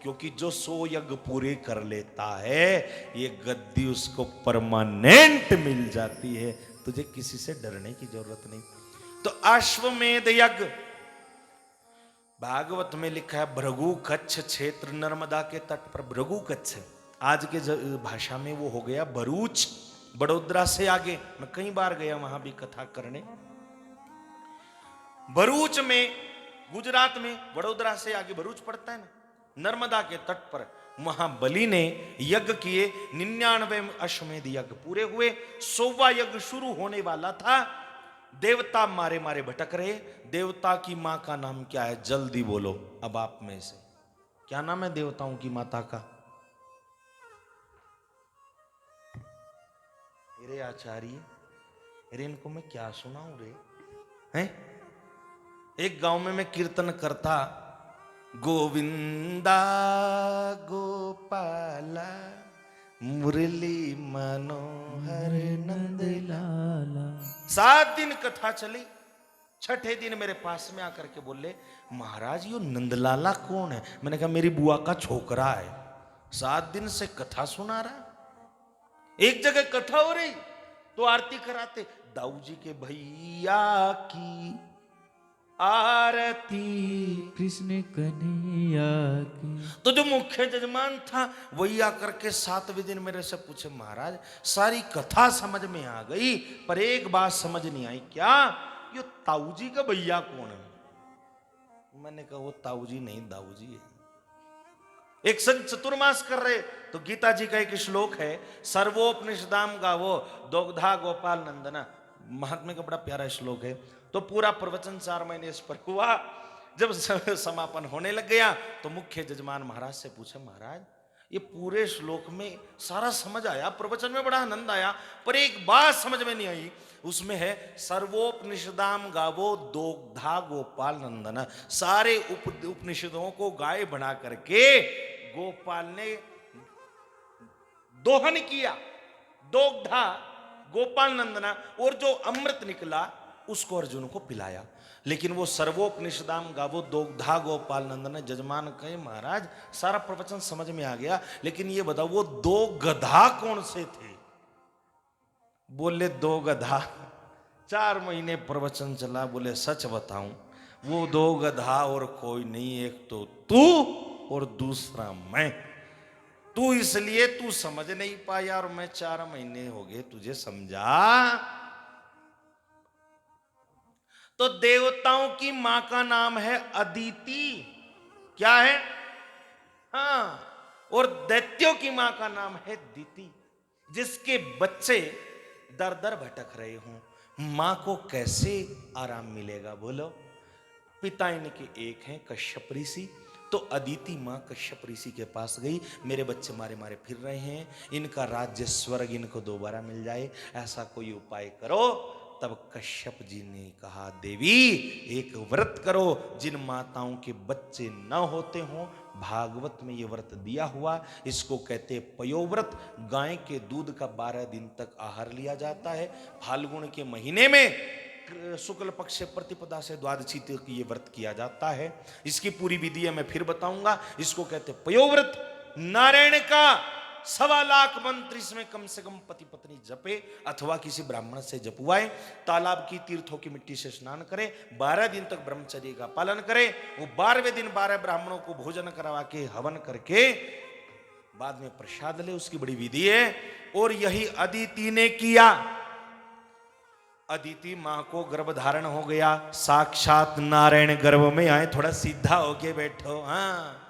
क्योंकि जो 100 यज्ञ पूरे कर लेता है ये गद्दी उसको परमानेंट मिल जाती है। तुझे किसी से डरने की जरूरत नहीं। तो अश्वमेध यज्ञ भागवत में लिखा है, भृगु कच्छ क्षेत्र नर्मदा के तट पर। भृगु कच्छ आज के भाषा में वो हो गया भरूच, बड़ोदरा से आगे। मैं कई बार गया वहां भी कथा करने। भरूच में, गुजरात में, बड़ोदरा से आगे भरूच पड़ता है ना, नर्मदा के तट पर वहां बलि ने यज्ञ किए। 99 अश्वमेध यज्ञ पूरे हुए। 100वां यज्ञ शुरू होने वाला था। देवता मारे मारे भटक रहे। देवता की मां का नाम क्या है? जल्दी बोलो। अब आप में से क्या नाम है देवताओं की माता का? अरे आचार्य, अरे इनको मैं क्या सुनाऊं रे हैं? एक गांव में मैं कीर्तन करता, गोविंदा गोपाला मुरली मनोहर नंद लाला। 7 दिन कथा चली। छठे दिन मेरे पास में आकर के बोले, महाराज यो नंदलाला कौन है? मैंने कहा मेरी बुआ का छोकरा है। 7 दिन से कथा सुना रहा। एक जगह कथा हो रही तो आरती कराते, दाऊ जी के भैया की आरती कृष्ण कन्हैया की। तो जो मुख्य जजमान था वही आकर के 7वें दिन मेरे से पूछे, महाराज सारी कथा समझ में आ गई पर एक बात समझ नहीं आई, क्या ये ताऊ जी का भैया कौन है? मैंने कहा वो ताऊ जी नहीं, दाऊ जी है। एक संत चतुर्मास कर रहे तो गीता जी का एक श्लोक है, सर्वोपनिषदाम गावो दोग्धा गोपाल नंदना। महात्म्य का बड़ा प्यारा श्लोक है। तो पूरा प्रवचन 4 महीने इस पर हुआ। जब समापन होने लग गया तो मुख्य जजमान महाराज से पूछे, महाराज ये पूरे श्लोक में सारा समझ आया, प्रवचन में बड़ा आनंद आया, पर एक बात समझ में नहीं आई। उसमें है सर्वोपनिषदाम गावो दोग्धा गोपाल नंदना। सारे उपनिषदों को गाय बना करके गोपाल ने दोहन किया, दोग्धा गोपाल नंदना, और जो अमृत निकला उसको अर्जुन को पिलाया। लेकिन वो सर्वोपनिषदाम गावो दोग्धा गोपाल नंदन। जजमान कहे, महाराज सारा प्रवचन समझ में आ गया, लेकिन ये बताओ वो 2 गधा कौन से थे? बोले 2 गधा। 4 महीने प्रवचन चला। बोले सच बताऊं, वो 2 गधा और कोई नहीं, एक तो तू और दूसरा मैं। तू इसलिए तू समझ नहीं पाया और मैं 4 महीने हो गए तुझे समझा। तो देवताओं की मां का नाम है अदिति। क्या है? हाँ। और दैत्यों की मां का नाम है दिति। जिसके बच्चे दर दर भटक रहे हों, मां को कैसे आराम मिलेगा बोलो? पिता इनके एक हैं कश्यप ऋषि। तो अदिति मां कश्यप ऋषि के पास गई, मेरे बच्चे मारे मारे फिर रहे हैं, इनका राज्य स्वर्ग इनको दोबारा मिल जाए, ऐसा कोई उपाय करो। तब कश्यप जी ने कहा, देवी एक व्रत करो, जिन माताओं के बच्चे न होते हों, भागवत में ये व्रत दिया हुआ, इसको कहते पयोव्रत। गाय के दूध का 12 दिन तक आहार लिया जाता है। फाल्गुन के महीने में शुक्ल पक्ष से प्रतिपदा से द्वादशी तक ये व्रत किया जाता है। इसकी पूरी विधि मैं फिर बताऊंगा। इसको कहते पयोव्रत। नारायण का 1.25 लाख मंत्र इसमें कम से कम पति पत्नी जपे अथवा किसी ब्राह्मण से जपवाए। तालाब की तीर्थों की मिट्टी से स्नान करें। 12 दिन तक ब्रह्मचर्य का पालन करें। वो 12वें दिन 12 ब्राह्मणों को भोजन करवा के हवन करके बाद में प्रसाद ले। उसकी बड़ी विधि है। और यही अदिति ने किया। अदिति मां को गर्भ धारण हो गया। साक्षात नारायण गर्भ में आए। थोड़ा सीधा होके बैठो। हाँ,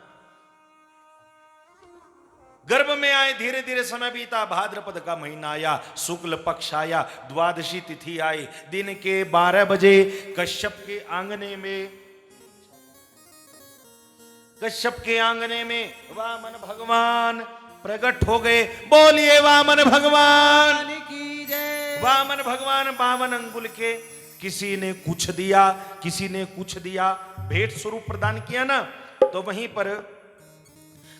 गर्भ में आए। धीरे धीरे समय बीता। भाद्रपद का महीना आया, शुक्ल पक्ष आया, द्वादशी तिथि आई। दिन के 12 बजे कश्यप के आंगने में वामन भगवान प्रकट हो गए। बोलिए वामन भगवान की जय। वामन भगवान 52 अंगुल के। किसी ने कुछ दिया, किसी ने कुछ दिया, भेंट स्वरूप प्रदान किया ना। तो वहीं पर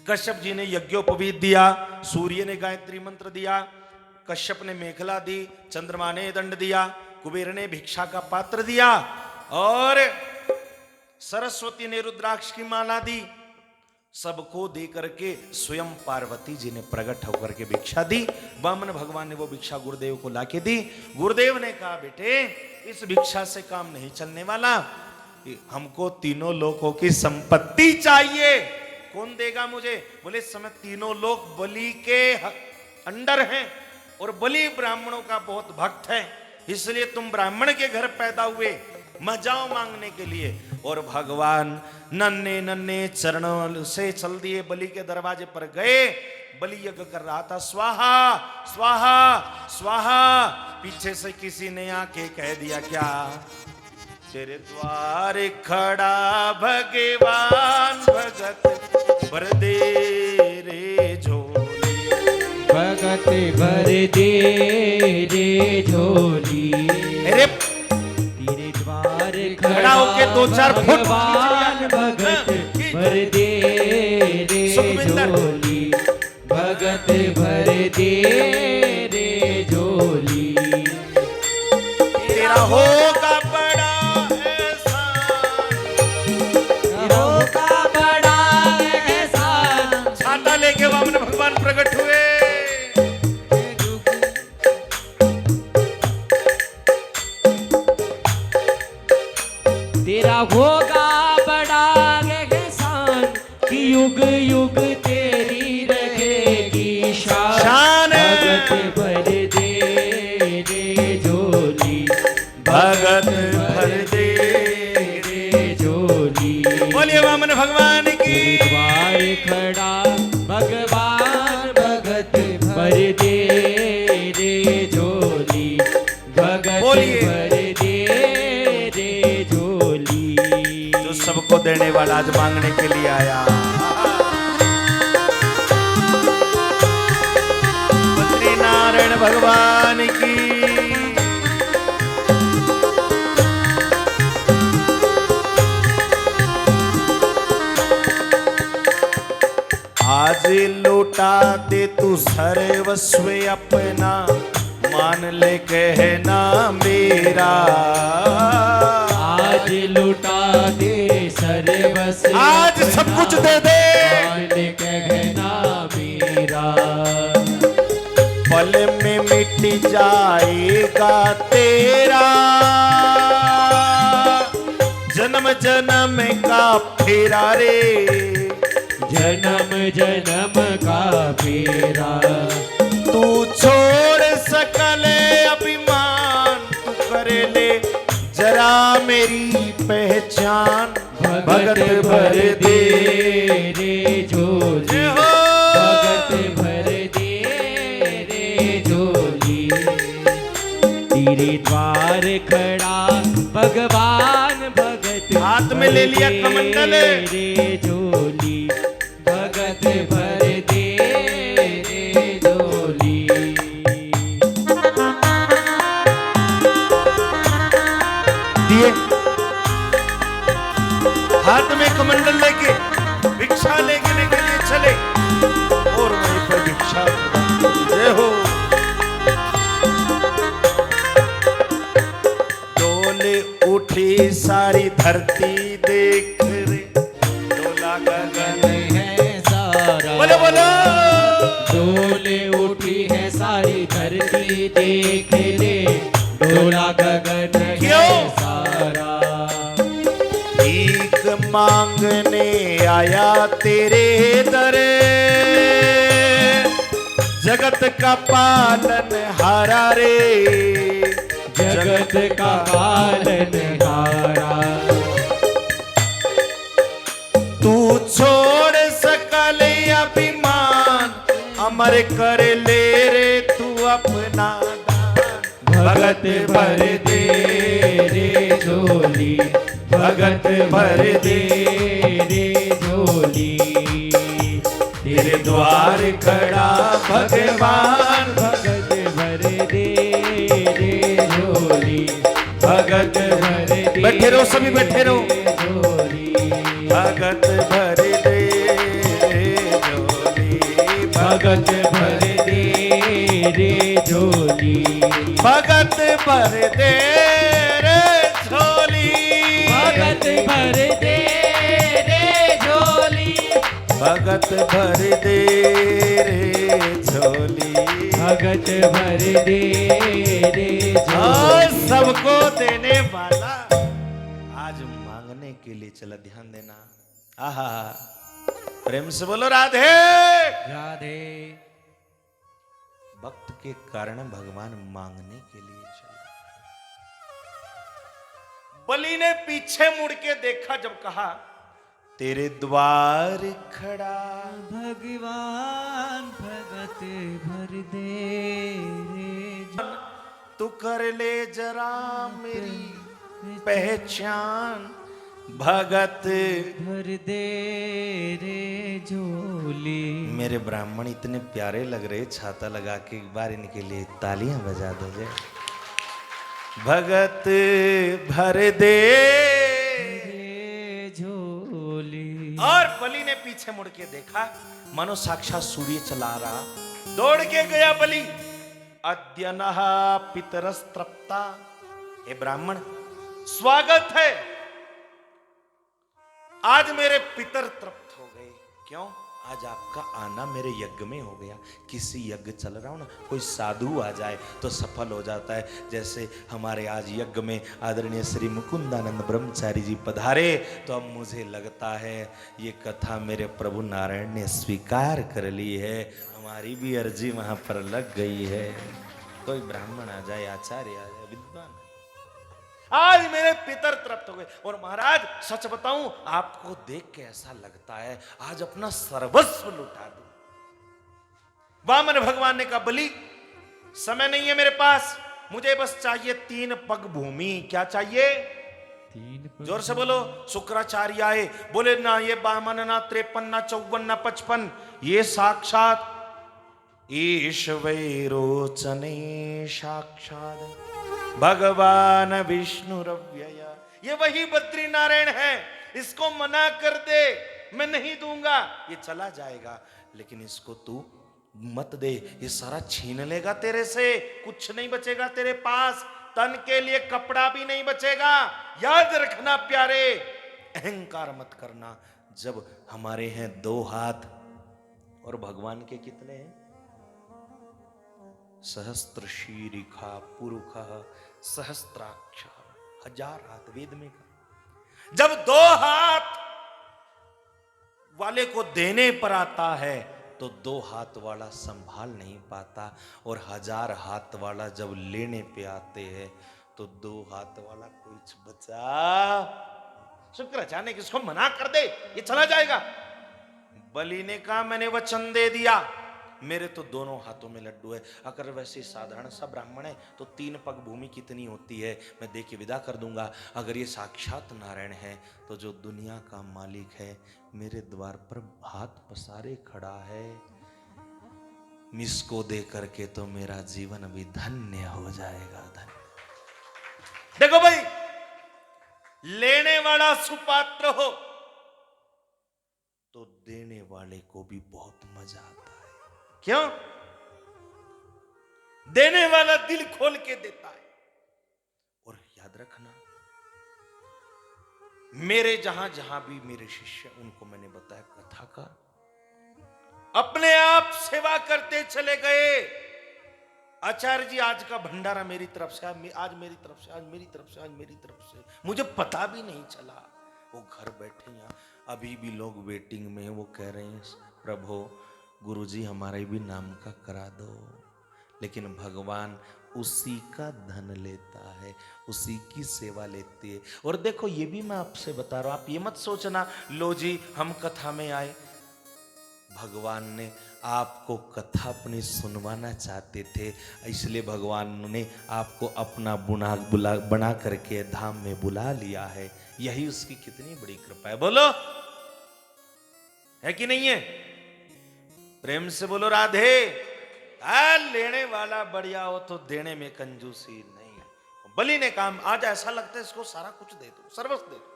कश्यप जी ने यज्ञोपवीत दिया, सूर्य ने गायत्री मंत्र दिया, कश्यप ने मेखला दी, चंद्रमा ने दंड दिया, कुबेर ने भिक्षा का पात्र दिया और सरस्वती ने रुद्राक्ष की माला दी। सबको दे करके स्वयं पार्वती जी ने प्रकट होकर के भिक्षा दी। वामन भगवान ने वो भिक्षा गुरुदेव को लाके दी। गुरुदेव ने कहा बेटे इस भिक्षा से काम नहीं चलने वाला, हमको तीनों लोकों की संपत्ति चाहिए। कौन देगा मुझे? बोले इस समय तीनों लोग बलि के अंडर हैं और बलि ब्राह्मणों का बहुत भक्त है, इसलिए तुम ब्राह्मण के घर पैदा हुए, मैं जाओ मांगने के लिए। और भगवान नन्हे नन्हे चरणों से चल दिए, बलि के दरवाजे पर गए। बलि यज्ञ कर रहा था, स्वाहा स्वाहा स्वाहा। पीछे से किसी ने आके कह दिया क्या? तेरे द्वार खड़ा भगवान भगत भर दे रे झोली, भगत भर दे रे झोली। अरे तेरे द्वार खड़ा होके दो चार फुट भगवान भगत भर दे रे झोली, भगत भर दे रे झोली। तेरा होगा बड़ा एहसान, तेरा होगा बड़ा एहसान। छाता लेके वामन भगवान प्रकट हुए। तेरा होगा बड़ा एहसान कि युग युग तेरी रहेगी शान। भगत भर दे रे झोली, भगत भर दे रे झोली। बोलिए वामन भगवान की। द्वार खड़ा भगवान भगत भर दे रे झोली, भगत बोलिए। भर दे रे झोली। जो सबको देने वाला आज मांगने के लिए आया। नारायण भगवान की। आज लौटा दे तू सर्वस्व अपना, मान ले कहना मेरा। आज लुटा दे सर्वस्व, आज सब कुछ दे दे, मान कहना मेरा। पल में मिट जाएगा तेरा जन्म जन्म का फेरा रे, जन्म जन्म का फेरा। तू छोड़ सकल अभिमान, तू कर ले जरा मेरी पहचान। भगत भर दे रे झोली, हो। भगत भर दे रे झोली। तेरे द्वार खड़ा भगवान भगत हाथ में ले लिया कमंडल रे झोली, भगत भर दे रे झोली। दिए हाथ में कमंडल लेके भिक्षा लेने के लिए चले और वहीं पर भिक्षा। जय हो। डोले उठी सारी धरती देख रे, डोला गगन है सारा, बोलो बोलो। डोले उठी है सारी धरती देख ले, डोला गगन है क्यों? सारा। भीख मांगने आया तेरे दरे, जगत का पालन हारा रे, जगत का पालन हारा। तू छोड़ सकल अभिमान, अमर कर ले रे तू अपना दान। भगत भर दे रे झोली, भगत भर दे रे झोली। तेरे द्वार खड़ा भगवान भगत भर दे रे झोली, भगत भर दे। बैठे रहो सभी, बैठे रहो। झोली, भगत भर दे रे झोली, भगत भर दे रे झोली, भगत भर दे रे झोली, भगत भर दे रे झोली, भगत भर दे रे झोली, भगत भर दे रे और झोली। सबको देने वाला आज मांगने के लिए चला, ध्यान देना। आहा, प्रेम से बोलो राधे राधे। भक्त के कारण भगवान मांगने के लिए चला। बलि ने पीछे मुड़ के देखा, जब कहा तेरे द्वार खड़ा भगवान भगत भर दे रे झोली। तू कर ले जरा मेरी पहचान, भगत भर दे रे झोली। मेरे ब्राह्मण इतने प्यारे लग रहे, छाता लगा के एक बार इनके लिए तालियां बजा दो जे। भगत भर दे रे झोली। और बलि ने पीछे मुड़ के देखा, मानो साक्षात सूर्य चला रहा। दौड़ के गया बलि, अद्य नः पितरस्तृप्ता। हे ब्राह्मण, स्वागत है, आज मेरे पितर तृप्त हो गए। क्यों? आज आपका आना मेरे यज्ञ में हो गया। किसी यज्ञ चल रहा हो ना, कोई साधु आ जाए तो सफल हो जाता है। जैसे हमारे आज यज्ञ में आदरणीय श्री मुकुंदानंद ब्रह्मचारी जी पधारे, तो अब मुझे लगता है ये कथा मेरे प्रभु नारायण ने स्वीकार कर ली है, हमारी भी अर्जी वहां पर लग गई है। कोई ब्राह्मण आ जाए, आचार्य आ जाए, विद्वान, आज मेरे पितर तृप्त हो गए। और महाराज सच बताऊं, आपको देख के ऐसा लगता है आज अपना सर्वस्व लुटा दूं। वामन भगवान ने कहा, बलि समय नहीं है मेरे पास, मुझे बस चाहिए 3 पग भूमि। क्या चाहिए? 3 पग। जोर से बोलो। शुक्राचार्य आए, बोले ना ये वामन, ना 53, ना 54, ना 55, ये साक्षात ईश वैरोचने साक्षात भगवान विष्णु रव्यय। ये वही बद्री नारायण है, इसको मना कर दे, मैं नहीं दूंगा। ये चला जाएगा, लेकिन इसको तू मत दे, ये सारा छीन लेगा तेरे से, कुछ नहीं बचेगा तेरे पास, तन के लिए कपड़ा भी नहीं बचेगा। याद रखना प्यारे, अहंकार मत करना। जब हमारे हैं 2 हाथ और भगवान के कितने हैं? सहस्त्र शीरिखा पुरुखः सहस्त्राक्ष, 1000 हाथ वेद में कहा। जब 2 हाथ वाले को देने पर आता है तो 2 हाथ वाला संभाल नहीं पाता, और 1000 हाथ वाला जब लेने पे आते हैं तो 2 हाथ वाला कुछ बचा। शुक्राचार्य ने किसको मना कर दे, ये चला जाएगा। बलि ने कहा, मैंने वचन दे दिया, मेरे तो दोनों हाथों में लड्डू है। अगर वैसे साधारण सा ब्राह्मण है तो 3 पग भूमि कितनी होती है, मैं दे के विदा कर दूंगा। अगर ये साक्षात नारायण है तो जो दुनिया का मालिक है, मेरे द्वार पर हाथ पसारे खड़ा है, इसको दे करके तो मेरा जीवन भी धन्य हो जाएगा। धन्य। देखो भाई, लेने वाला सुपात्र हो तो देने वाले को भी बहुत मजा आता है। क्यों? देने वाला दिल खोल के देता है। और याद रखना, मेरे जहां जहां भी मेरे शिष्य, उनको मैंने बताया कथा का, अपने आप सेवा करते चले गए। आचार्य जी आज का भंडारा मेरी तरफ से, आज मेरी तरफ से, आज मेरी तरफ से, आज मेरी तरफ से, मुझे पता भी नहीं चला। वो घर बैठे यहाँ, अभी भी लोग वेटिंग में, वो कह रहे हैं प्रभु गुरुजी हमारे भी नाम का करा दो। लेकिन भगवान उसी का धन लेता है, उसी की सेवा लेती है। और देखो, ये भी मैं आपसे बता रहा हूं, आप ये मत सोचना लो जी हम कथा में आए। भगवान ने आपको कथा अपनी सुनवाना चाहते थे, इसलिए भगवान ने आपको अपना बना करके धाम में बुला लिया है। यही उसकी कितनी बड़ी कृपा है। बोलो, है कि नहीं है? प्रेम से बोलो राधे। लेने वाला बढ़िया हो तो देने में कंजूसी नहीं। बलि ने कहा, आज ऐसा लगता है इसको सारा कुछ दे दो, सर्वस्व दे दो।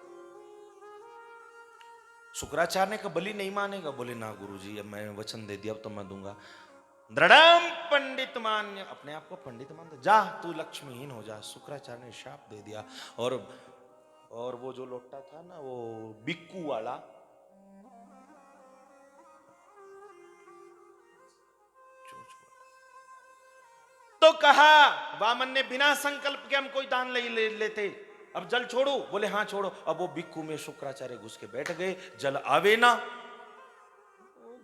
शुक्राचार्य ने कहा, बलि नहीं मानेगा। बोले ना गुरुजी, अब मैंने वचन दे दिया, अब तो मैं दूंगा। दृढ़म पंडित मान्य, अपने आप को पंडित मान दे, जा तू लक्ष्मीहीन हो जा। शुक्राचार्य ने शाप दे दिया। और वो जो लोटा था ना, वो बिक्कू वाला, कहा, वामन ने बिना संकल्प के हम कोई दान लेते, अब जल छोड़ो, बोले हाँ छोड़ो। अब वो भिक्खू में शुक्राचार्य घुस के बैठ गए, जल आवे ना।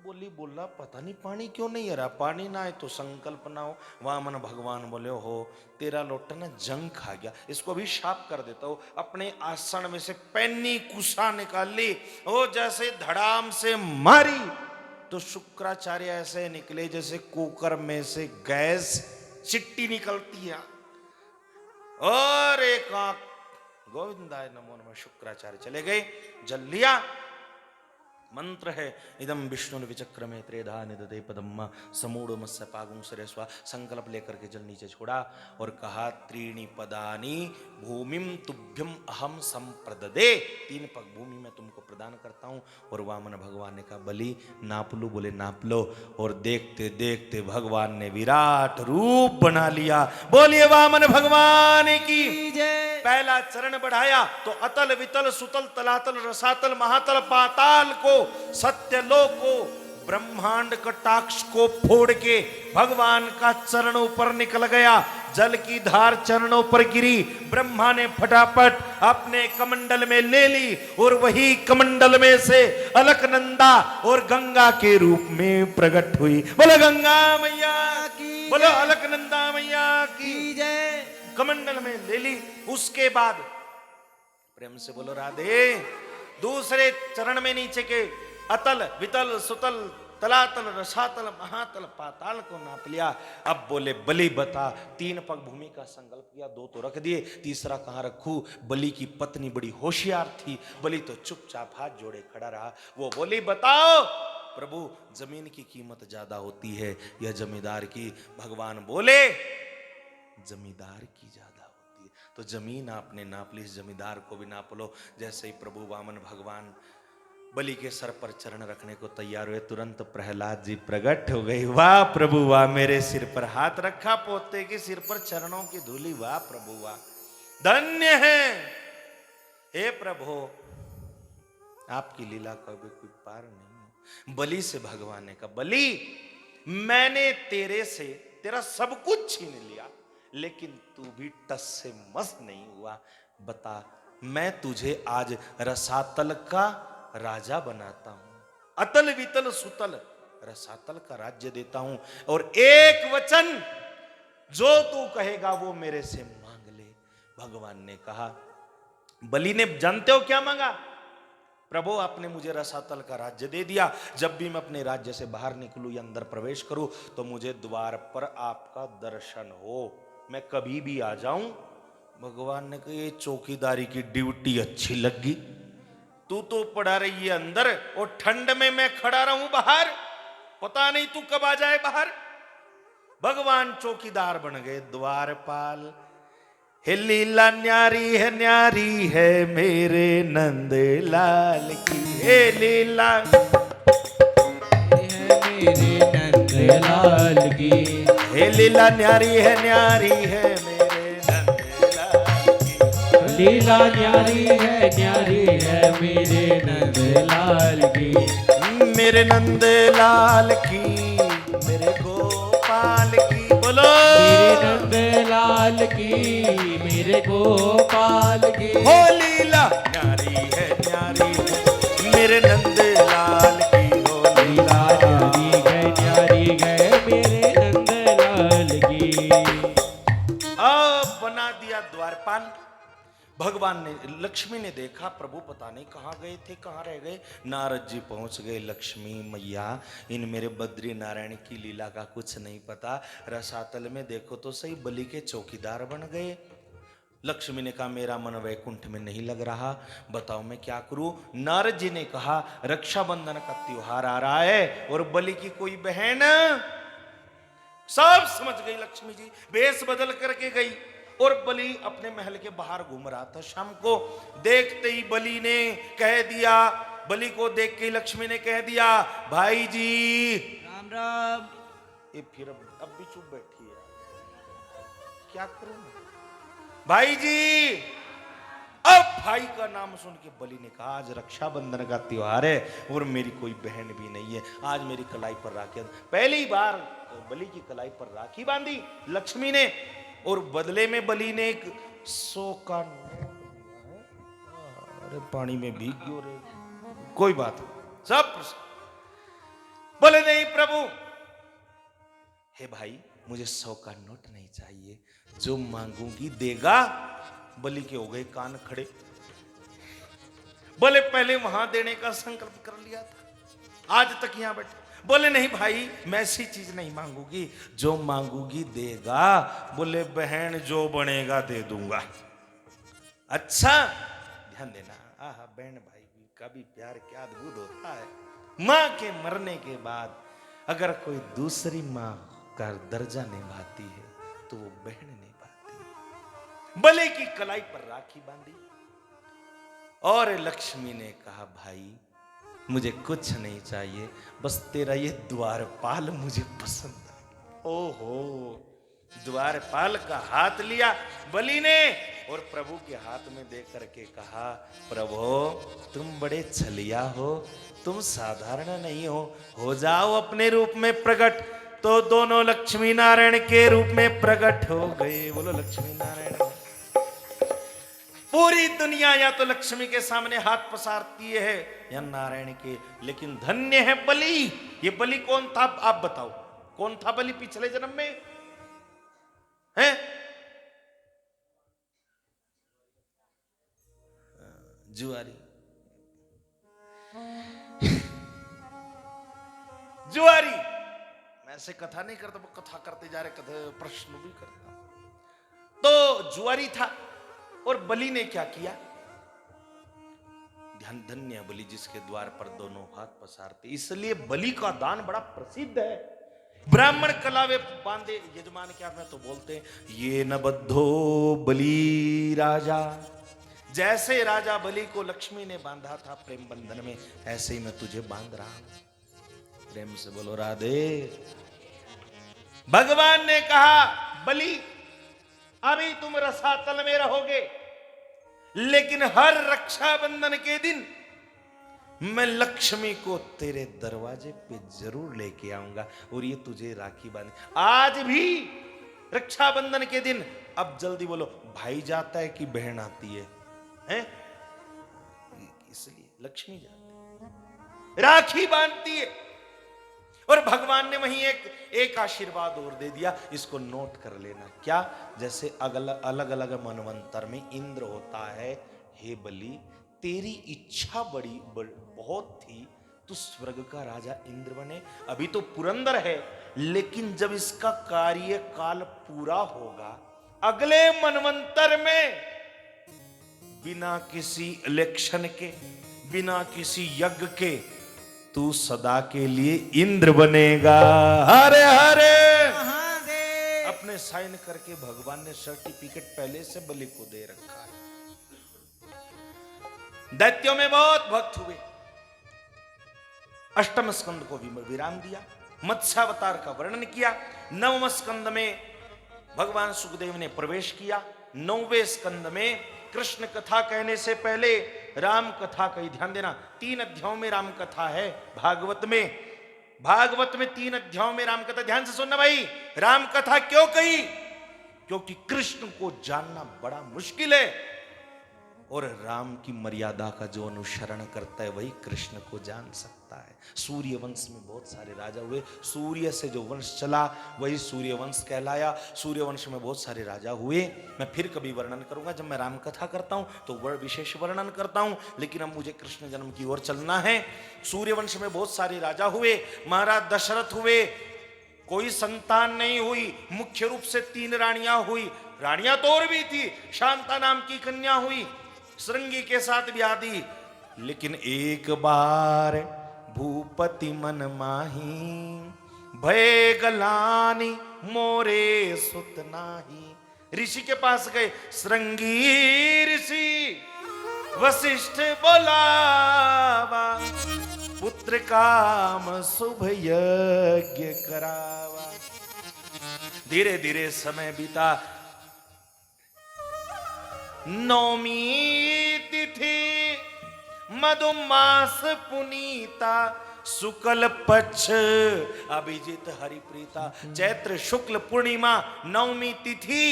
बोली बोला पता नहीं पानी क्यों नहीं आ रहा, पानी ना आए तो संकल्प ना हो। वामन भगवान बोले हो तेरा लोटा ना जंग खा गया, इसको अभी शाप कर देता हूं। अपने आसन में से पैनी कुशा निकाल ली, वो जैसे धड़ाम से मारी तो शुक्राचार्य ऐसे निकले जैसे कुकर में से गैस चिट्टी निकलती है, और एक आंख गोविंदाय नमो नमः, शुक्राचार्य चले गए। जल लिया, मंत्र है इदम विष्णु विचक्रमे त्रेधा निदते पदम्मा समूढ़ मत्स्य पागुं सरेस्वा। संकल्प लेकर के जल नीचे छोड़ा और कहा त्रीणि पदानी भूमिम तुभ्यम अहम संप्रददे, 3 पग भूमि में तुमको प्रदान करता हूं। और वामन भगवान ने कहा बलि नाप लो, बोले नाप लो। और देखते देखते भगवान ने विराट रूप बना लिया। बोलिए वामन भगवान की। पहला चरण बढ़ाया तो अतल वितल सुतल तलातल रसातल महातल पाताल को, सत्यलोक को, ब्रह्मांड कटाक्ष को फोड़ के भगवान का चरण ऊपर निकल गया। जल की धार चरणों पर गिरी, ब्रह्मा ने फटाफट अपने कमंडल में ले ली और वही कमंडल में से अलकनंदा और गंगा के रूप में प्रकट हुई। बोलो गंगा मैया की, बोलो अलकनंदा मैया की जय। कमंडल में ले ली। उसके बाद प्रेम से बोलो राधे। दूसरे चरण में नीचे के अतल वितल सुतल तलातल रसातल महातल पाताल को नाप लिया। अब बोले बलि बता, 3 पग भूमि का संकल्प किया, 2 तो रख दिए, तीसरा कहां रखूं। बलि की पत्नी बड़ी होशियार थी, बलि तो चुपचाप हाथ जोड़े खड़ा रहा। वो बोली बताओ प्रभु जमीन की कीमत ज्यादा होती है या जमींदार की। भगवान बोले जमींदार की ज्यादा होती है, तो जमीन आपने नाप ली, जमींदार को भी नाप लो। जैसे ही प्रभु वामन भगवान बलि के सर पर चरण रखने को तैयार हुए, तुरंत प्रहलाद जी प्रकट हो गई। वाह प्रभु वाह, मेरे सिर पर हाथ रखा, पोते के सिर पर चरणों की धूली, वाह प्रभु वाह, धन्य है। हे प्रभु आपकी लीला का भी कोई पार नहीं। बलि से भगवान ने कहा बलि मैंने तेरे से तेरा सब कुछ छीन लिया, लेकिन तू भी टस से मस नहीं हुआ। बता मैं तुझे आज रसातल का राजा बनाता हूं, अतल वितल सुतल रसातल का राज्य देता हूं, और एक वचन जो तू कहेगा वो मेरे से मांग ले। भगवान ने कहा, बलि ने जानते हो क्या मांगा? प्रभु आपने मुझे रसातल का राज्य दे दिया, जब भी मैं अपने राज्य से बाहर निकलूं या अंदर प्रवेश करूं तो मुझे द्वार पर आपका दर्शन हो, मैं कभी भी आ जाऊं। भगवान ने कहा ये चौकीदारी की ड्यूटी अच्छी लगी, तू तो पड़ा रही है अंदर और ठंड में मैं खड़ा रहूं बाहर, पता नहीं तू कब आ जाए बाहर। भगवान चौकीदार बन गए, द्वारपाल। हे लीला न्यारी है मेरे नंद लाल की, हे लीला है मेरे नंद लाल की, हे लीला न्यारी है मेरे नंद लाल की, लीला न्यारी है मेरे नंद लाल की, मेरे नंद लाल की, मेरे गोपाल की। बोलो मेरे नंद लाल की, मेरे गोपाल की। हो लीला न्यारी है मेरे नंद लाल की, हो लीला न्यारी है मेरे नंद लाल की। अब बना दिया द्वारपाल। भगवान ने, लक्ष्मी ने देखा प्रभु पता नहीं कहाँ गए थे, कहाँ रह गए। नारद जी पहुंच गए, लक्ष्मी मैया इन मेरे बद्री नारायण की लीला का कुछ नहीं पता, रसातल में देखो तो सही बलि के चौकीदार बन गए। लक्ष्मी ने कहा मेरा मन वैकुंठ में नहीं लग रहा, बताओ मैं क्या करूं। नारद जी ने कहा रक्षाबंधन का त्योहार आ रहा है और बलि की कोई बहन, सब समझ गई लक्ष्मी जी, वेश बदल करके गई और बलि अपने महल के बाहर घूम रहा था। शाम को देखते ही बलि ने कह दिया, बलि को देख के लक्ष्मी ने कह दिया भाई जी राम राम। ये फिर अब भी चुप बैठी है, क्या करूं मैं? भाई जी अब भाई का नाम सुन के बलि ने कहा आज रक्षाबंधन का त्योहार है और मेरी कोई बहन भी नहीं है, आज मेरी कलाई पर राखी। पहली बार बलि की कलाई पर राखी बांधी लक्ष्मी ने और बदले में बलि ने एक 100 का नोट दिया है। अरे पानी में भीग गयो रे, कोई बात नहीं, सब बोले नहीं प्रभु, हे भाई मुझे 100 का नोट नहीं चाहिए, जो मांगूंगी देगा। बलि के हो गए कान खड़े, बोले पहले वहां देने का संकल्प कर लिया था, आज तक यहां बैठे। बोले नहीं भाई मैं ऐसी चीज नहीं मांगूंगी, जो मांगूंगी देगा। बोले बहन जो बनेगा दे दूंगा। अच्छा ध्यान देना, आह बहन भाई का भी प्यार क्या अद्भुत होता है। मां के मरने के बाद अगर कोई दूसरी मां का दर्जा निभाती है तो वो बहन निभाती है। बलि की कलाई पर राखी बांधी और लक्ष्मी ने कहा भाई मुझे कुछ नहीं चाहिए, बस तेरा ये द्वारपाल मुझे पसंद है। ओहो, द्वारपाल का हाथ लिया बलि ने और प्रभु के हाथ में दे करके कहा प्रभु तुम बड़े छलिया हो, तुम साधारण नहीं हो जाओ अपने रूप में प्रकट। तो दोनों लक्ष्मी नारायण के रूप में प्रकट हो गए। बोलो लक्ष्मी नारायण। पूरी दुनिया या तो लक्ष्मी के सामने हाथ पसारती है या नारायण के, लेकिन धन्य है बलि। ये बलि कौन था आप बताओ, कौन था बलि पिछले जन्म में है? जुआरी। जुआरी। मैं ऐसे कथा नहीं करता, वो कथा करते जा रहे, कथा प्रश्न भी करता। तो जुआरी था और बलि ने क्या किया? ध्यान, धन्य बलि जिसके द्वार पर दोनों हाथ पसारते। इसलिए बलि का दान बड़ा प्रसिद्ध है। ब्राह्मण कलावे बांधे यजमान क्या में तो बोलते हैं ये न बद्धो बलि राजा। जैसे राजा बलि को लक्ष्मी ने बांधा था प्रेम बंधन में, ऐसे ही मैं तुझे बांध रहा हूं। प्रेम से बोलो राधे। भगवान ने कहा बलि अभी तुम रसातल में रहोगे, लेकिन हर रक्षाबंधन के दिन मैं लक्ष्मी को तेरे दरवाजे पे जरूर लेके आऊंगा और ये तुझे राखी बांध। आज भी रक्षाबंधन के दिन, अब जल्दी बोलो, भाई जाता है कि बहन आती है? हैं? इसलिए लक्ष्मी जाती है, राखी बांधती है। और भगवान ने वहीं एक आशीर्वाद और दे दिया, इसको नोट कर लेना। क्या? जैसे अलग अलग मनवंतर में इंद्र होता है, हे बलि तेरी इच्छा बड़ी बहुत थी तू स्वर्ग का राजा इंद्र बने। अभी तो पुरंदर है, लेकिन जब इसका कार्य काल पूरा होगा अगले मनवंतर में, बिना किसी इलेक्शन के, बिना किसी यज्ञ के, तू सदा के लिए इंद्र बनेगा। हरे हरे अपने साइन करके भगवान ने सर्टिफिकेट पहले से बलि को दे रखा है। दैत्यों में बहुत भक्त हुए, अष्टम स्कंद को विराम दिया, मत्स्यावतार का वर्णन किया। नवम स्कंद में भगवान सुखदेव ने प्रवेश किया। 9वें स्कंद में कृष्ण कथा कहने से पहले राम कथा कही। ध्यान देना, 3 अध्यायों में राम कथा है भागवत में। भागवत में 3 अध्यायों में राम कथा। ध्यान से सुनना भाई, राम कथा क्यों कही? क्योंकि कृष्ण को जानना बड़ा मुश्किल है और राम की मर्यादा का जो अनुसरण करता है वही कृष्ण को जान सकता है। सूर्य वंश में बहुत सारे राजा हुए, सूर्य से जो वंश चला वही सूर्य वंश कहलाया। सूर्य वंश में बहुत सारे राजा हुए, मैं फिर कभी वर्णन करूंगा जब मैं राम कथा करता हूं तो वह विशेष वर्णन करता हूं, लेकिन अब मुझे कृष्ण जन्म की ओर चलना है। सूर्य वंश में बहुत सारे राजा हुए, महाराज दशरथ हुए, कोई संतान नहीं हुई। मुख्य रूप से 3 रानियां हुई, रानियां तो और भी थी, शांता नाम की कन्या हुई, श्रृंगी के साथ ब्याह दी। लेकिन एक बार भूपति मन माही, भय गलानी मोरे सुत नाही। ऋषि के पास गए, श्रृंगी ऋषि वशिष्ठ बोलावा, पुत्र काम शुभ यज्ञ करावा। धीरे धीरे समय बीता, नौमी तिथि मधुमास पुनीता शुक्ल पक्ष अभिजित हरिप्रीता। चैत्र शुक्ल पूर्णिमा नवमी तिथि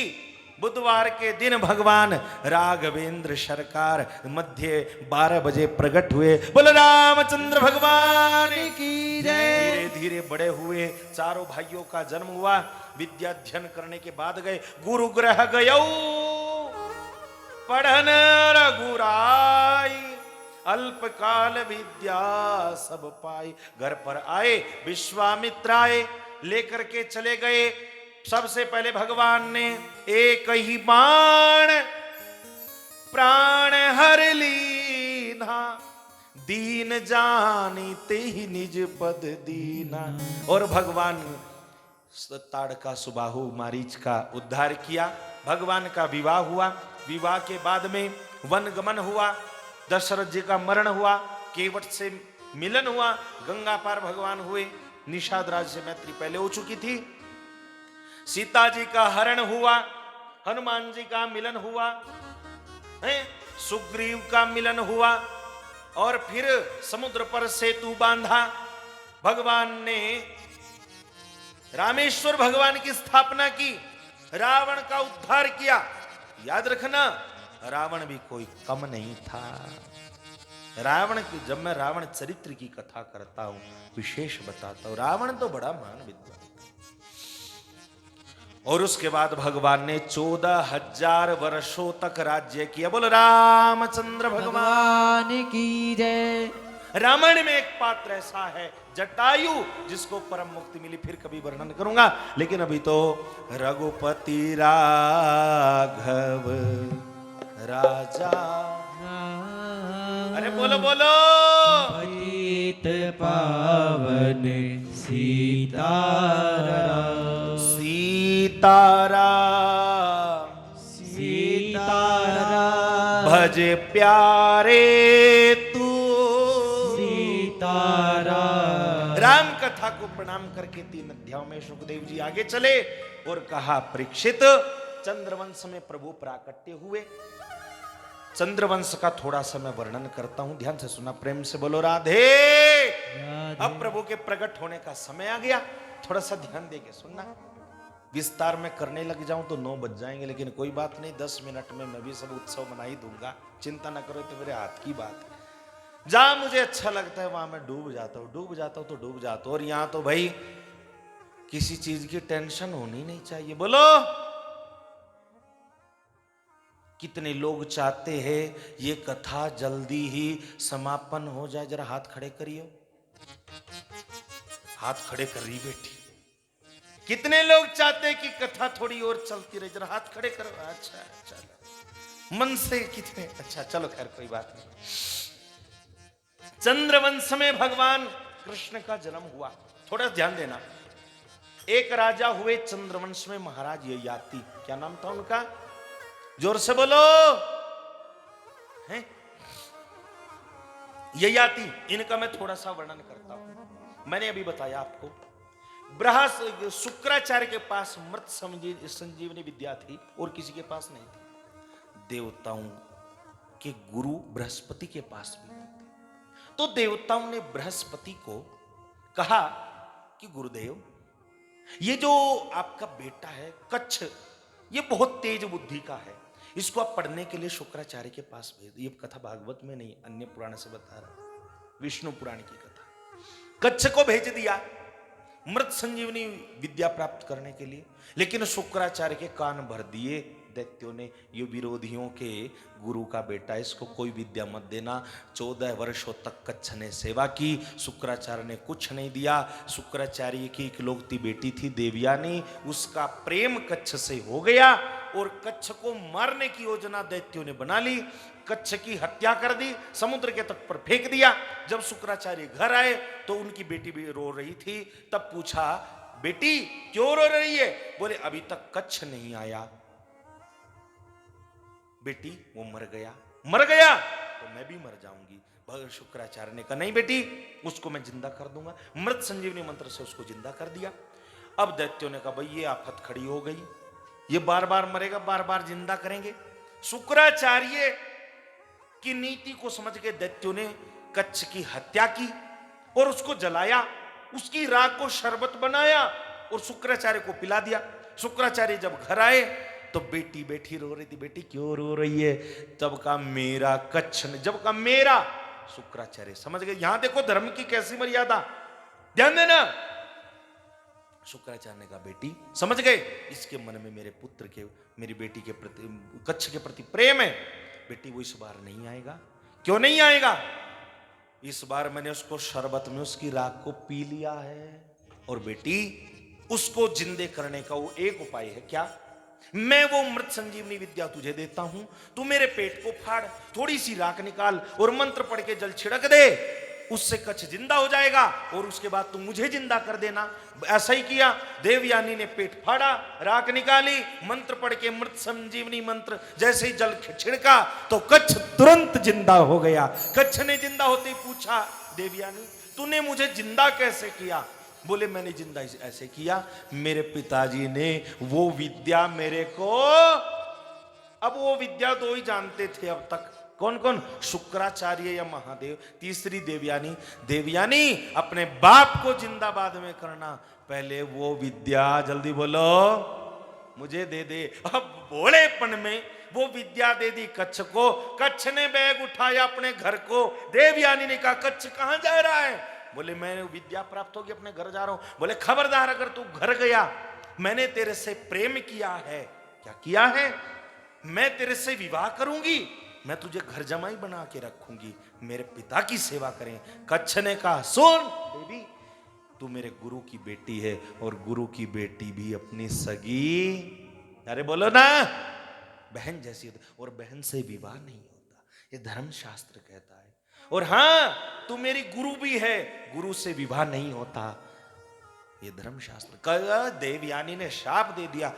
बुधवार के दिन भगवान राघवेंद्र सरकार मध्य 12 बजे प्रकट हुए। बोलो रामचंद्र भगवान की जय। धीरे धीरे बड़े हुए, चारों भाइयों का जन्म हुआ। विद्याध्ययन करने के बाद गए गुरु ग्रह गयो पढ़न रघुराई, अल्पकाल विद्या सब पाई। घर पर आए विश्वामित्र आए, लेकर के चले गए। सबसे पहले भगवान ने एक ही बाण प्राण हर लीना, दीन जानीते ही निज पद दीना। और भगवान ताड़का सुबाहु मारीच का उद्धार किया। भगवान का विवाह हुआ। विवाह के बाद में वनगमन हुआ। दशरथ जी का मरण हुआ। केवट से मिलन हुआ। गंगा पार भगवान हुए। निषाद राज से मैत्री पहले हो चुकी थी। सीता जी का हरण हुआ। हनुमान जी का मिलन हुआ है। सुग्रीव का मिलन हुआ। और फिर समुद्र पर सेतु बांधा। भगवान ने रामेश्वर भगवान की स्थापना की। रावण का उद्धार किया। याद रखना, रावण भी कोई कम नहीं था। रावण की, जब मैं रावण चरित्र की कथा करता हूं, विशेष बताता हूं, रावण तो बड़ा महान विद्वान। और उसके बाद भगवान ने 14,000 वर्षों तक राज्य किया। बोलो रामचंद्र भगवान की जय। रामायण में एक पात्र ऐसा है जटायु, जिसको परम मुक्ति मिली, फिर कभी वर्णन करूंगा। लेकिन अभी तो रघुपति राघव राजा। अरे बोलो बोलो। पतित पावन सीताराम सीताराम सीताराम भज प्यारे तू सीताराम। राम कथा को प्रणाम करके 3 अध्यायों में सुखदेव जी आगे चले और कहा, परीक्षित, चंद्रवंश में प्रभु प्राकट्य हुए। चंद्रवंश का थोड़ा सा मैं वर्णन करता हूं, ध्यान से सुना, प्रेम से बोलो राधे। अब प्रभु के प्रकट होने का समय आ गया। थोड़ा सा ध्यान दे के सुनना। विस्तार में करने लग जाऊं तो 9 बज जाएंगे, लेकिन कोई बात नहीं, 10 मिनट में मैं भी सब उत्सव मना ही दूंगा। चिंता ना करो, तो मेरे हाथ की बात है। जहां मुझे अच्छा लगता है वहां मैं डूब जाता हूं तो डूब जाता हूं। और यहां तो भाई किसी चीज की टेंशन होनी नहीं चाहिए। बोलो, कितने लोग चाहते हैं ये कथा जल्दी ही समापन हो जाए। जरा हाथ खड़े करियो, हाथ खड़े कर रही बेटी। कितने लोग चाहते हैं कि कथा थोड़ी और चलती रहे। जरा हाथ खड़े करो। अच्छा अच्छा, मन से कितने, अच्छा चलो खैर कोई बात नहीं। चंद्रवंश में भगवान कृष्ण का जन्म हुआ। थोड़ा ध्यान देना। एक राजा हुए चंद्रवंश में, महाराज ययाति। क्या नाम था उनका? जोर से बोलो। हैं? ययाति। इनका मैं थोड़ा सा वर्णन करता हूं। मैंने अभी बताया आपको, शुक्राचार्य के पास मृत संजीवनी विद्या थी और किसी के पास नहीं थी। देवताओं के गुरु बृहस्पति के पास भी थी। तो देवताओं ने बृहस्पति को कहा कि गुरुदेव, ये जो आपका बेटा है कच्छ, ये बहुत तेज बुद्धि का है, इसको आप पढ़ने के लिए शुक्राचार्य के पास भेज। ये कथा भागवत में नहीं, अन्य पुराण से बता रहा, विष्णु पुराण की कथा। कच्छ को भेज दिया मृत संजीवनी विद्या प्राप्त करने के लिए, लेकिन शुक्राचार्य के कान भर दिए दैत्यों ने। ये विरोधियों के गुरु का बेटा, इसको कोई विद्या मत देना। 14 वर्षों तक कच्छ ने सेवा की, शुक्राचार्य ने कुछ नहीं दिया। शुक्राचार्य की इकलौती बेटी थी देवयानी, उसका प्रेम कच्छ से हो गया और कच्छ को मारने की योजना दैत्यों ने बना ली। कच्छ की हत्या कर दी, समुद्र के तट पर फेंक दिया। जब शुक्राचार्य घर आए तो उनकी बेटी भी रो रही थी। तब पूछा, बेटी क्यों रो रही है? बोले, अभी तक कच्छ नहीं आया। बेटी वो मर गया तो मैं भी मर जाऊंगी। भगवान शुक्राचार्य ने कहा, नहीं बेटी, उसको मैं जिंदा कर दूंगा। मृत संजीवनी मंत्र से उसको जिंदा कर दिया। अब दैत्यों ने कहा, भाई ये आफत खड़ी हो गई, ये बार बार मरेगा, बार बार जिंदा करेंगे। शुक्राचार्य की नीति को समझ के दैत्यों ने कच्छ की हत्या की और उसको जलाया, उसकी राख को शरबत बनाया और शुक्राचार्य को पिला दिया। शुक्राचार्य जब घर आए तो बेटी बैठी रो रही थी। बेटी क्यों रो रही है? तब का मेरा कच्छ ने, जब का मेरा। शुक्राचार्य समझ गए, यहां देखो धर्म की कैसी मर्यादा, ध्यान देना। शुक्राचार्य ने कहा बेटी समझ गए, इसके मन में मेरे पुत्र के, मेरी बेटी के प्रति, कच्छ के प्रति प्रेम है। बेटी वो इस बार नहीं आएगा। क्यों नहीं आएगा? इस बार मैंने उसको शरबत में उसकी राख को पी लिया है। और बेटी उसको जिंदे करने का वो एक उपाय है। क्या? मैं वो मृत संजीवनी विद्या तुझे देता हूं, तू मेरे पेट को फाड़, थोड़ी सी राख निकाल और मंत्र पढ़ के जल छिड़क दे, उससे कच्छ जिंदा हो जाएगा और उसके बाद तू मुझे जिंदा कर देना। ऐसा ही किया। देवयानी ने पेट फाड़ा, राख निकाली, मंत्र पढ़ के मृत संजीवनी मंत्र जैसे ही जल छिड़का तो कच्छ तुरंत जिंदा हो गया। कच्छ ने जिंदा होते ही पूछा, देवयानी तूने मुझे जिंदा कैसे किया? बोले मैंने जिंदा ऐसे किया, मेरे पिताजी ने वो विद्या मेरे को, अब वो विद्या दो ही जानते थे अब तक। कौन कौन? शुक्राचार्य या महादेव। तीसरी देवयानी। देवयानी अपने बाप को जिंदाबाद में करना, पहले वो विद्या जल्दी बोलो मुझे दे दे। अब भोलेपन में वो विद्या दे दी कच्छ को। कच्छ ने बैग उठाया अपने घर को। देवयानी ने कहा कच्छ कहां जा रहा है? बोले मैं विद्या प्राप्त होगी अपने घर जा रहा हूं। बोले खबरदार अगर तू घर गया, मैंने तेरे से प्रेम किया है। क्या किया है? मैं तेरे से विवाह करूंगी, मैं तुझे घर जमाई बना के रखूंगी, मेरे पिता की सेवा करें। कच्छ ने कहा सुन देवी, तू मेरे गुरु की बेटी है और गुरु की बेटी भी अपनी सगी, अरे बोलो ना, बहन जैसी होती, और बहन से विवाह नहीं होता, ये धर्म शास्त्र कहता है। और हां तू मेरी गुरु भी है, गुरु से विवाह नहीं होता, ये धर्म शास्त्र। देवयानी ने शाप दे दिया,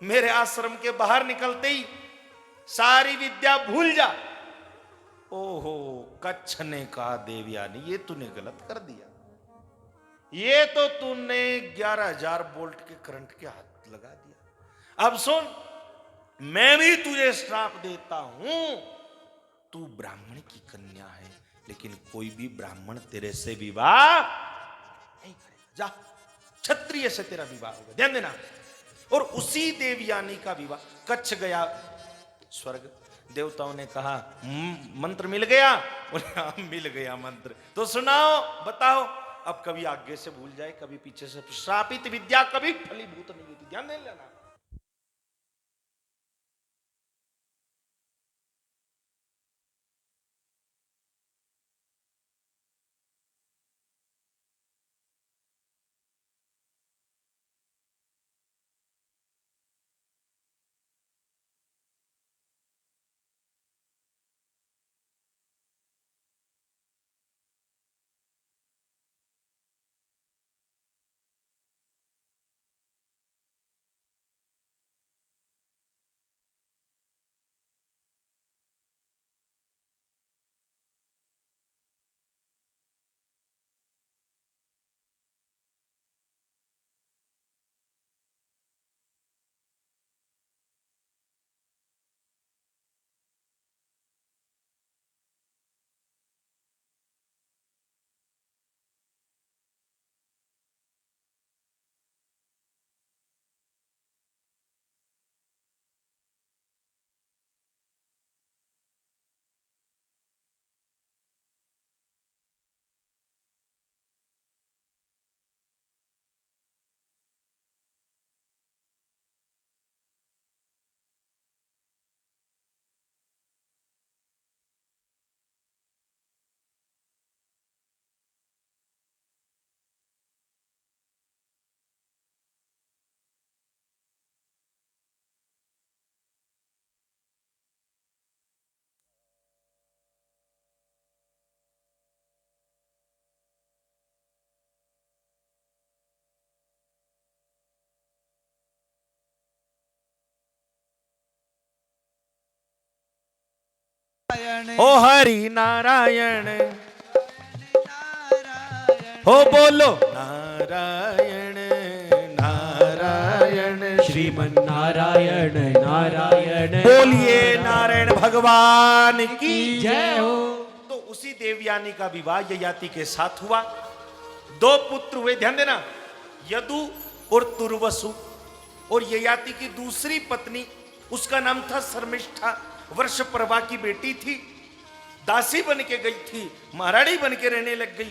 मेरे आश्रम के बाहर निकलते ही सारी विद्या भूल जा। ओहो, कच्छ ने कहा देवयानी ये तूने गलत कर दिया, ये तो तूने 11,000 वोल्ट के करंट के हाथ लगा दिया। अब सुन, मैं भी तुझे श्राप देता हूं, तू ब्राह्मण की कन्या है, लेकिन कोई भी ब्राह्मण तेरे से विवाह नहीं करेगा। जा, क्षत्रिय से तेरा विवाह होगा, ध्यान देना। और उसी देवयानी का विवाह, कच्छ गया स्वर्ग। देवताओं ने कहा मंत्र मिल गया? बोले हाँ मिल गया मंत्र, तो सुनाओ बताओ। अब कभी आगे से भूल जाए, कभी पीछे से। श्रापित विद्या कभी फलीभूत नहीं होती, ध्यान दे लेना। ओ हरि नारायण, हो बोलो नारायण नारायण श्रीमन नारायण नारायण बोलिए नारायण भगवान की जय हो। तो उसी देवयानी का विवाह ययाति के साथ हुआ। 2 पुत्र हुए, ध्यान देना, यदु और तुर्वसु। और ययाति की दूसरी पत्नी, उसका नाम था शर्मिष्ठा, वर्षप्रभा की बेटी थी। दासी बन के गई थी, महारानी बन के रहने लग गई।